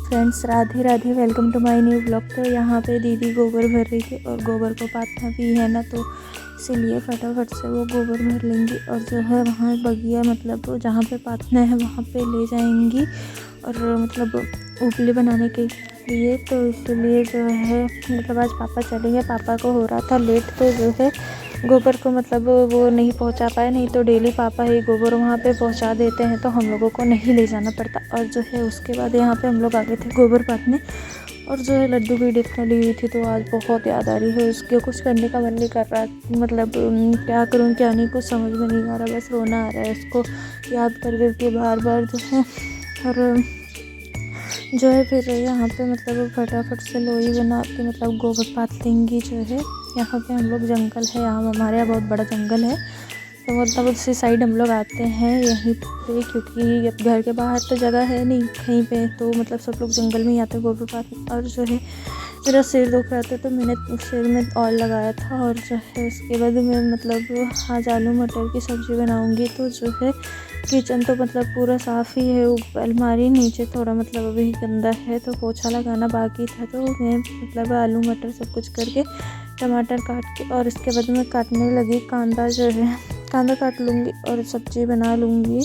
Friends, Radhe Radhe. Welcome to my new blog. तो यहाँ पे दीदी गोबर भर रही थी और गोबर को पाथना भी है ना, तो इसीलिए फटाफट से वो गोबर भर लेंगी और जो है वहाँ बगिया मतलब जहाँ पे पाथना है वहाँ पे ले जाएंगी और मतलब उपले बनाने के लिए। तो इसलिए जो है मतलब आज पापा चलेंगे, पापा को हो रहा था लेट, तो जो है गोबर को मतलब वो नहीं पहुंचा पाए, नहीं तो डेली पापा ही गोबर वहाँ पे पहुंचा देते हैं तो हम लोगों को नहीं ले जाना पड़ता। और जो है उसके बाद यहाँ पे हम लोग आ गए थे गोबर पाथने और जो है लड्डू की डिस्क ली हुई थी, तो आज बहुत याद आ रही है उसके। कुछ करने का मन नहीं कर रहा, मतलब क्या करूँ क्या नहीं, कुछ समझ में नहीं आ रहा, बस रोना आ रहा है उसको याद कर करके बार बार जो है। और जो है फिर यहाँ पे मतलब फटाफट से लोई बना के मतलब गोबर पाथ लेंगी। जो है यहाँ पे हम लोग जंगल है, यहाँ हमारे यहाँ बहुत बड़ा जंगल है, तो मतलब उसी साइड हम लोग आते हैं यहीं पे, क्योंकि अब घर के बाहर तो जगह है नहीं कहीं पे, तो मतलब सब लोग जंगल में ही आते हैं गोबर पाथ। और जो है मेरा सिर दुख रहा था तो मैंने सिर में ऑयल लगाया था। और जो है उसके बाद मैं मतलब आज आलू मटर की सब्ज़ी बनाऊंगी। तो जो है किचन तो मतलब पूरा साफ़ ही है, अलमारी नीचे थोड़ा मतलब अभी गंदा है, तो पोछा लगाना बाकी था। तो मैं मतलब आलू मटर सब कुछ करके टमाटर काट के और इसके बाद मैं काटने लगी कांदा। जो है कांदा काट लूँगी और सब्ज़ी बना लूँगी।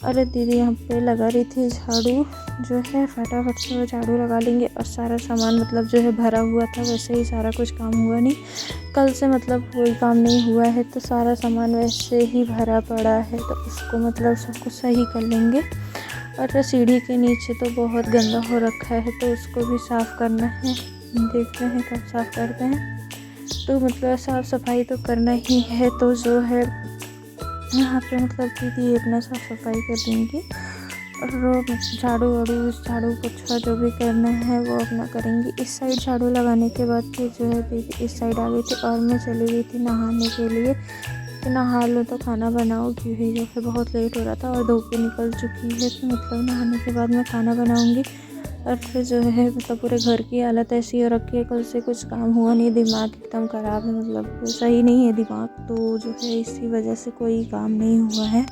अरे दीदी यहाँ पे लगा रही थी झाड़ू, जो है फटाफट से वो झाड़ू लगा लेंगे। और सारा सामान मतलब जो है भरा हुआ था, वैसे ही सारा कुछ काम हुआ नहीं, कल से मतलब कोई काम नहीं हुआ है, तो सारा सामान वैसे ही भरा पड़ा है, तो उसको मतलब सब कुछ सही कर लेंगे। और सीढ़ी के नीचे तो बहुत गंदा हो रखा है, तो उसको भी साफ़ करना है, देखते हैं कब साफ़ करते हैं। तो मतलब साफ़ सफाई तो करना ही है, तो जो है यहाँ पे मतलब दीदी अपना साफ़ सफाई कर देंगी और झाड़ू वाड़ू झाड़ू पोछा जो भी करना है वो अपना करेंगी। इस साइड झाड़ू लगाने के बाद फिर जो है दीदी इस साइड आ गई थी और मैं चली गई थी नहाने के लिए कि नहा लो तो खाना बनाओ, क्योंकि जो है बहुत लेट हो रहा था और धूप भी निकल चुकी है। तो मतलब नहाने के बाद मैं खाना बनाऊँगी। और फिर जो है मतलब पूरे घर की हालत ऐसी हो रखी है, कल से कुछ काम हुआ नहीं, दिमाग एकदम ख़राब है, मतलब सही नहीं है दिमाग, तो जो है इसी वजह से कोई काम नहीं हुआ है।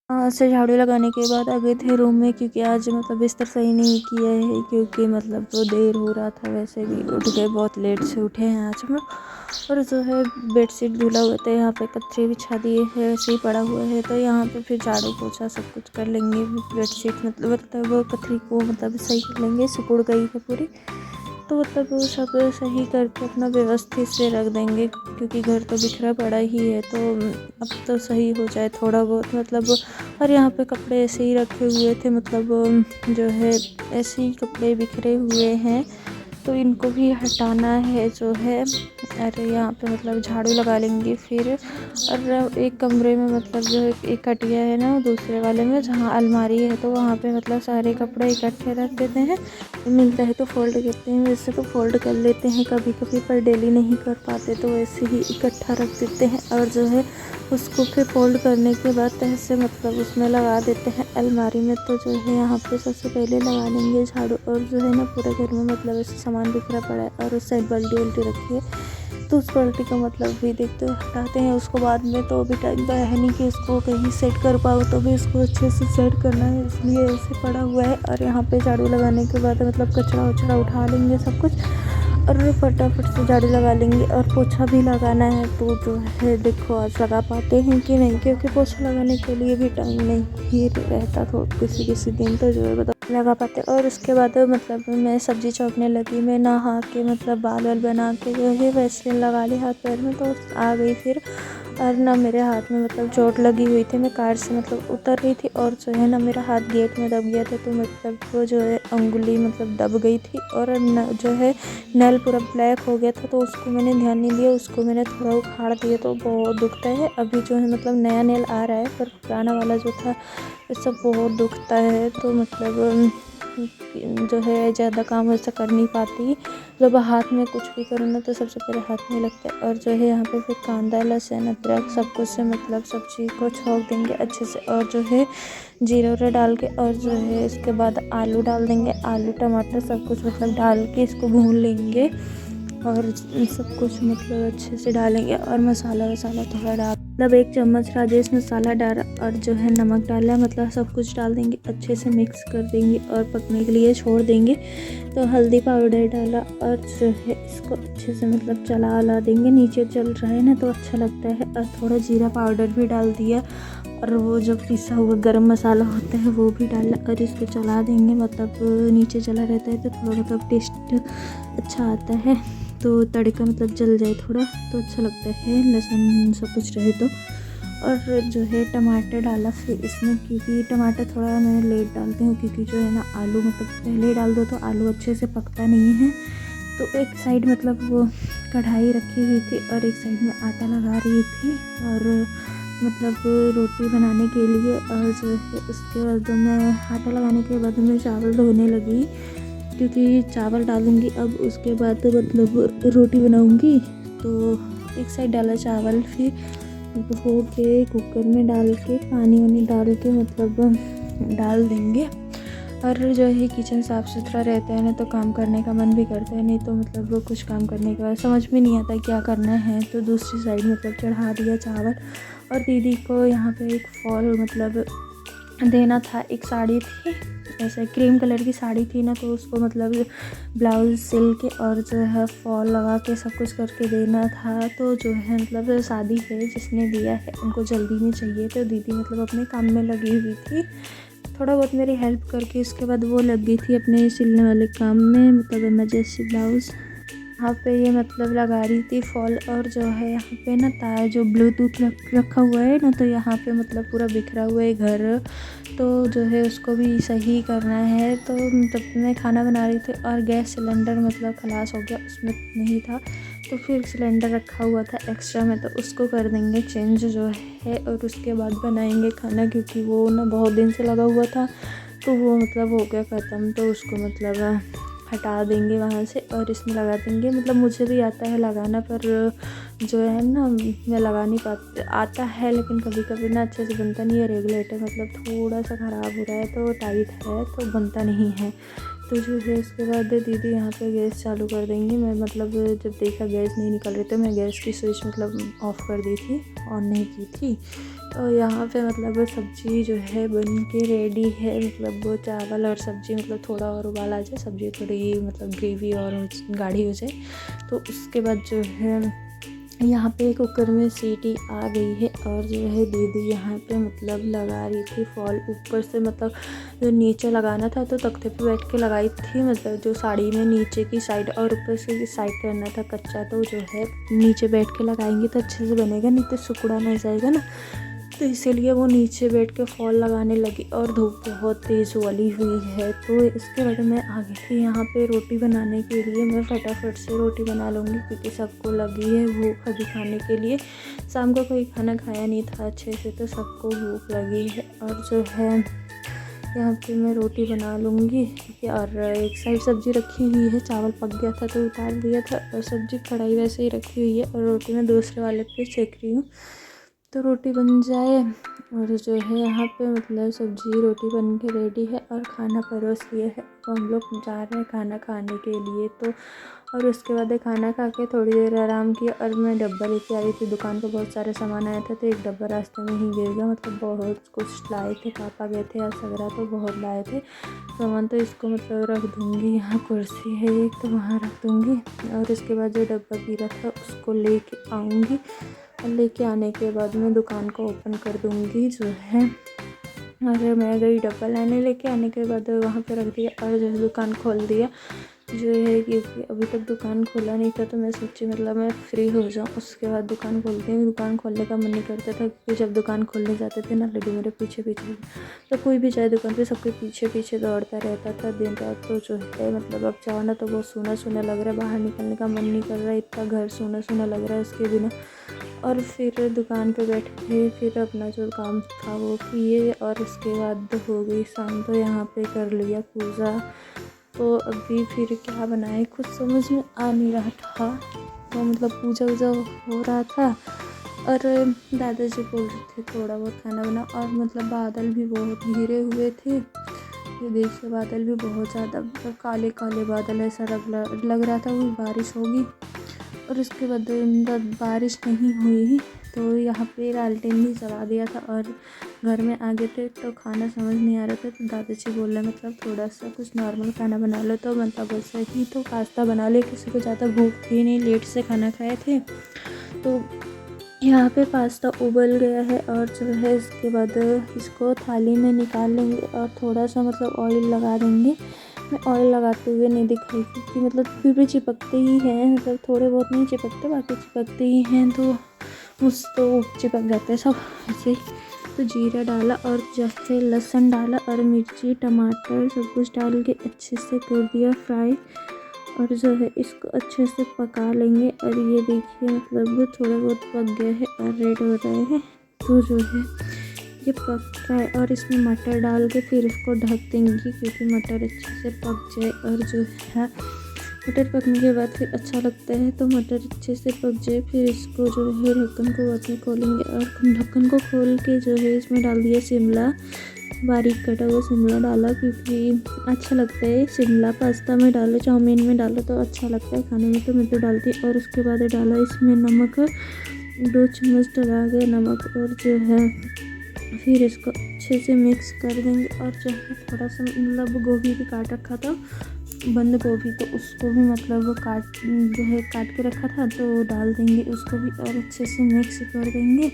आज से झाड़ू लगाने के बाद आ गए थे रूम में, क्योंकि आज मतलब बिस्तर सही नहीं किया है, क्योंकि मतलब तो देर हो रहा था, वैसे भी उठ गए, बहुत लेट से उठे हैं आज हम लोग। और जो है बेडशीट धुला हुआ था, यहाँ पे कतरे बिछा दिए है, ऐसे ही पड़ा हुआ है, तो यहाँ पे फिर झाड़ू पोछा सब कुछ कर लेंगे। बेडशीट मतलब कतरी को मतलब सही कर लेंगे, सिकुड़ गई है पूरी, तो मतलब वो सब सही करके अपना व्यवस्थित से रख देंगे, क्योंकि घर तो बिखरा पड़ा ही है, तो अब तो सही हो जाए थोड़ा बहुत मतलब। और यहाँ पे कपड़े ऐसे ही रखे हुए थे, मतलब जो है ऐसे ही कपड़े बिखरे हुए हैं, तो इनको भी हटाना है जो है। अरे यहाँ पे मतलब झाड़ू लगा लेंगे फिर। और एक कमरे में मतलब जो है एक खटिया है ना, दूसरे वाले में जहाँ अलमारी है, तो वहाँ पे मतलब सारे कपड़े इकट्ठे रख देते हैं, मिलता है तो फोल्ड करते हैं, वैसे तो फोल्ड कर लेते हैं कभी कभी, पर डेली नहीं कर पाते, तो वैसे ही इकट्ठा रख देते हैं। और जो है उसको फिर फोल्ड करने के बाद ऐसे मतलब उसमें लगा देते हैं अलमारी में। तो जो है यहाँ पे सबसे पहले लगा लेंगे झाड़ू। और जो है ना पूरे घर में मतलब ऐसे सामान बिखरा पड़ा है और उस साइड बाल्टी उल्टी रखी है, तो उस बाल्टी का मतलब भी देखते हटाते हैं उसको बाद में। तो अभी टाइम तो है नहीं कि उसको कहीं सेट कर पाओ, तो भी उसको अच्छे से सेट करना है, इसलिए ऐसे पड़ा हुआ है। और यहाँ पे झाड़ू लगाने के बाद मतलब कचरा वचरा उठा लेंगे सब कुछ। और फटाफट से झाड़ू लगा लेंगे और पोछा भी लगाना है। तो जो है देखो आज लगा पाते हैं कि नहीं, क्योंकि पोछा लगाने के लिए भी टाइम नहीं ही रहता, तो किसी दिन तो जो है बताओ लगा पाते। और उसके बाद मतलब मैं सब्जी चौंकने लगी, मैं नहा के मतलब बाल वाल बना के जो है वैसे लगा ली हाथ पैर में, तो आ गई फिर। और ना मेरे हाथ में मतलब चोट लगी हुई थी, मैं कार से मतलब उतर रही थी और जो है ना मेरा हाथ गेट में दब गया था, तो मतलब वो जो है अंगुली मतलब दब गई थी और जो है नेल पूरा ब्लैक हो गया था। तो उसको मैंने ध्यान नहीं दिया, उसको मैंने थोड़ा उखाड़ दिया, तो बहुत दुखता है। अभी जो है मतलब नया नेल आ रहा है, पर पुराना वाला जो था ये सब बहुत दुखता है। तो मतलब जो है ज़्यादा काम वैसा कर नहीं पाती, जब हाथ में कुछ भी करूँ ना तो सबसे पहले हाथ में लगता है। और जो है यहाँ पे फिर कांदा लहसुन अदरक सब कुछ से मतलब सब्जी को छौंक देंगे अच्छे से, और जो है जीरा उरा डाल के, और जो है इसके बाद आलू डाल देंगे, आलू टमाटर सब कुछ मतलब डाल के इसको भून लेंगे और सब कुछ मतलब अच्छे से डालेंगे। और मसाला वसाला थोड़ा डाल मतलब 1 चम्मच राजेश मसाला डाला और जो है नमक डाला, मतलब सब कुछ डाल देंगे अच्छे से मिक्स कर देंगे और पकने के लिए छोड़ देंगे। तो हल्दी पाउडर डाला और जो है इसको अच्छे से मतलब चला वला देंगे, नीचे चल रहा है ना तो अच्छा लगता है। और थोड़ा जीरा पाउडर भी डाल दिया और वो जो पिसा हुआ गरम मसाला होता है वो भी डाला और इसको चला देंगे, मतलब नीचे चला रहता है तो थोड़ा मतलब टेस्ट अच्छा आता है। तो तड़का मतलब जल जाए थोड़ा तो अच्छा लगता है, लहसुन सब कुछ रहे तो। और जो है टमाटर डाला फिर इसमें, क्योंकि टमाटर थोड़ा मैं लेट डालती हूँ, क्योंकि जो है ना आलू मतलब पहले डाल दो तो आलू अच्छे से पकता नहीं है। तो एक साइड मतलब वो कढ़ाई रखी हुई थी और एक साइड में आटा लगा रही थी और मतलब रोटी बनाने के लिए। और जो है उसके बाद मैं आटा लगाने के बाद मैं चावल धोने लगी, क्योंकि चावल डालूँगी अब उसके बाद तो मतलब रोटी बनाऊँगी। तो एक साइड डाला चावल, फिर धो के कुकर में डाल के पानी वानी डाल के मतलब डाल देंगे। और जो है किचन साफ़ सुथरा रहता है ना तो काम करने का मन भी करता है, नहीं तो मतलब वो कुछ काम करने के बाद समझ में नहीं आता क्या करना है। तो दूसरी साइड मतलब चढ़ा दिया चावल। और दीदी को यहाँ पे एक फॉल मतलब देना था, एक साड़ी थी ऐसे क्रीम कलर की साड़ी थी ना, तो उसको मतलब ब्लाउज सिल के और जो है फॉल लगा के सब कुछ करके देना था। तो जो है मतलब शादी है जिसने दिया है उनको जल्दी में चाहिए, तो दीदी मतलब अपने काम में लगी हुई थी, थोड़ा बहुत मेरी हेल्प करके इसके बाद वो लग गई थी अपने सिलने वाले काम में, मतलब इमरजेंसी ब्लाउज़ यहाँ पे ये मतलब लगा रही थी फॉल। और जो है यहाँ पे ना तार जो ब्लूटूथ रखा हुआ है ना, तो यहाँ पे मतलब पूरा बिखरा हुआ है घर, तो जो है उसको भी सही करना है। तो तब मैं खाना बना रही थी और गैस सिलेंडर मतलब खलास हो गया, उसमें नहीं था, तो फिर सिलेंडर रखा हुआ था एक्स्ट्रा में, तो उसको कर देंगे चेंज जो है। और उसके बाद बनाएंगे खाना, क्योंकि वो ना बहुत दिन से लगा हुआ था तो वो मतलब हो गया ख़त्म, तो उसको मतलब हटा देंगे वहाँ से और इसमें लगा देंगे। मतलब मुझे भी आता है लगाना, पर जो है ना मैं लगा नहीं पाती, आता है लेकिन कभी कभी ना अच्छे से बनता नहीं है। रेगुलेटर मतलब थोड़ा सा ख़राब हो रहा है, तो टाइट है तो बनता नहीं है। तो जो है उसके बाद दीदी यहाँ पे गैस चालू कर देंगी। मैं मतलब जब देखा गैस नहीं निकल रही तो मैं गैस की स्विच मतलब ऑफ़ कर दी थी, ऑन नहीं की थी। तो यहाँ पे मतलब सब्ज़ी जो है बन के रेडी है, मतलब वो चावल और सब्ज़ी मतलब थोड़ा और उबाल आ जाए, सब्ज़ी थोड़ी मतलब ग्रेवी और गाढ़ी हो जाए, तो उसके बाद जो है यहाँ पे कुकर में सीटी आ गई है। और जो है दीदी यहाँ पे मतलब लगा रही थी फॉल ऊपर से, मतलब जो नीचे लगाना था तो तख्ते पे बैठ के लगाई थी, मतलब जो साड़ी में नीचे की साइड और ऊपर से साइड करना था कच्चा, तो जो है नीचे बैठ के लगाएंगे तो अच्छे से बनेगा, नहीं तो सिकुड़ा नहीं जाएगा ना, तो इसीलिए वो नीचे बैठ के फॉल लगाने लगी। और धूप बहुत तेज़ वाली हुई है, तो इसके बाद मैं आ गई थी यहाँ पे रोटी बनाने के लिए। मैं फटाफट से रोटी बना लूँगी क्योंकि सबको लगी है भूख अभी खाने के लिए, शाम को कोई खाना खाया नहीं था अच्छे से, तो सबको भूख लगी है। और जो है यहाँ पे मैं रोटी बना लूँगी, और एक साइड सब्ज़ी रखी हुई है, चावल पक गया था तो उतार दिया था और सब्ज़ी कढ़ाई वैसे ही रखी हुई है, और रोटी मैं दूसरे वाले पे सेक रही हूँ तो रोटी बन जाए। और जो है यहाँ पे मतलब सब्ज़ी रोटी बन के रेडी है और खाना परोस लिए है, तो हम लोग जा रहे हैं खाना खाने के लिए। तो और उसके बाद खाना खा के थोड़ी देर आराम किया और मैं डब्बा लेके आई थी दुकान को। बहुत सारे सामान आया था तो एक डब्बा रास्ते में ही गिर गया। मतलब बहुत कुछ लाए थे, पापा गए थे आज सगरा तो बहुत लाए थे सामान। तो इसको मतलब रख दूँगी, यहाँ कुर्सी है एक तो वहाँ रख दूँगी। और इसके बाद जो डब्बा गिरा था उसको लेके आऊँगी और लेके आने के बाद मैं दुकान को ओपन कर दूँगी जो है। और मैं गई डब्बा लाने, लेके आने के बाद वहाँ पे रख दिया और जो है दुकान खोल दिया जो है। क्योंकि अभी तक दुकान खोला नहीं था तो मैं सोची मतलब मैं फ्री हो जाऊँ उसके बाद दुकान खोलती हूँ। दुकान खोलने का मन नहीं करता था क्योंकि जब दुकान खोलने जाते थे ना लड्डू मेरे पीछे पीछे, तो कोई भी जाए दुकान पे सबके पीछे पीछे दौड़ता रहता था दिन रात। तो जो है मतलब अब जाओ ना तो बहुत सूना सूना लग रहा है, बाहर निकलने का मन नहीं कर रहा है, इतना घर सूना सूना लग रहा है उसके बिना। और फिर दुकान पे बैठे, फिर अपना जो काम था वो किए और उसके बाद हो गई शाम। तो यहाँ पे कर लिया पूजा। तो अभी फिर क्या बनाए कुछ समझ में आ नहीं रहा था। तो मतलब पूजा वूजा हो रहा था और दादाजी बोल रहे थे थोड़ा बहुत खाना बना। और मतलब बादल भी बहुत घिरे हुए थे, ये देखिए बादल भी बहुत ज़्यादा मतलब काले काले बादल, ऐसा लग रहा था वो बारिश होगी। और उसके बाद बारिश नहीं हुई तो यहाँ पे लालटेन भी जला दिया था और घर में आ गए थे। तो खाना समझ नहीं आ रहा था तो दादाजी बोल रहे मतलब थोड़ा सा कुछ नॉर्मल खाना बना लो। तो मतलब वैसा ही तो पास्ता बना ले, किसी को ज़्यादा भूख थी नहीं, लेट से खाना खाए थे। तो यहाँ पे पास्ता उबल गया है और जो है इसके बाद इसको थाली में निकाल लेंगे और थोड़ा सा मतलब ऑयल लगा देंगे। मैं ऑयल लगाते हुए नहीं दिखाई क्योंकि मतलब फिर भी चिपकते ही हैं, मतलब थोड़े बहुत नहीं चिपकते बाकी चिपकते ही हैं। तो मुझ तो चिपक जाते हैं सब ऐसे ही। तो जीरा डाला और जैसे लहसुन डाला और मिर्ची टमाटर सब कुछ डाल के अच्छे से कर दिया फ्राई। और जो है इसको अच्छे से पका लेंगे। और ये देखिए मतलब थोड़ा बहुत पक गया है और रेड हो रहा है। तो जो है ये पक रहा है और इसमें मटर डाल के फिर इसको ढक देंगे क्योंकि मटर अच्छे से पक जाए। और जो है मटर पकने के बाद फिर अच्छा लगता है तो मटर अच्छे से पक जाए फिर इसको जो है ढक्कन को वापस खोलेंगे। और ढक्कन को खोल के जो है इसमें डाल दिया शिमला, बारीक कटा हुआ शिमला डाला क्योंकि अच्छा लगता है। शिमला पास्ता में डालो, चाउमीन में डालो तो अच्छा लगता है खाने में, तो मैं तो डालती। और उसके बाद डाला इसमें नमक, 2 चम्मच डाला गया नमक। और जो है फिर इसको अच्छे से मिक्स कर देंगे। और जो है थोड़ा सा मतलब गोभी भी काट रखा था, बंद गोभी, तो उसको भी मतलब काट के रखा था तो डाल देंगे उसको भी और अच्छे से मिक्स कर देंगे।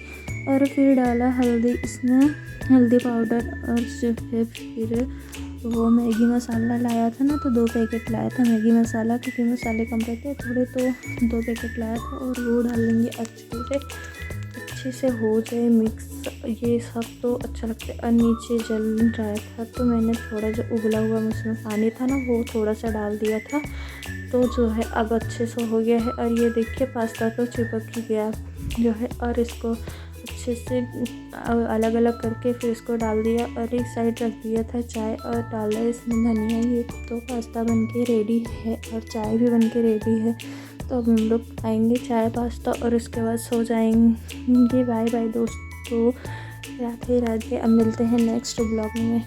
और फिर डाला हल्दी, इसमें हल्दी पाउडर। और जो है फिर वो मैगी मसाला लाया था ना तो 2 पैकेट लाया था मैगी मसाला क्योंकि मसाले कम रहते हैं थोड़े, तो 2 पैकेट लाया था और वो डाल लेंगे अच्छे से हो जाए मिक्स ये सब तो अच्छा लगता है। और नीचे जल रहा था तो मैंने थोड़ा जो उबला हुआ उसमें पानी था ना वो थोड़ा सा डाल दिया था। तो जो है अब अच्छे से हो गया है। और ये देखिए पास्ता तो चिपक ही गया जो है। और इसको अच्छे से अलग अलग करके फिर इसको डाल दिया और एक साइड रख दिया था चाय और डाला इसमें धनिया। ये तो पास्ता बनके रेडी है और चाय भी बनके रेडी है। तो अब हम लोग खाएंगे चाय पास्ता और उसके बाद सो जाएंगे। बाय बाय दोस्तों, राधे राधे। अब मिलते हैं नेक्स्ट ब्लॉग में।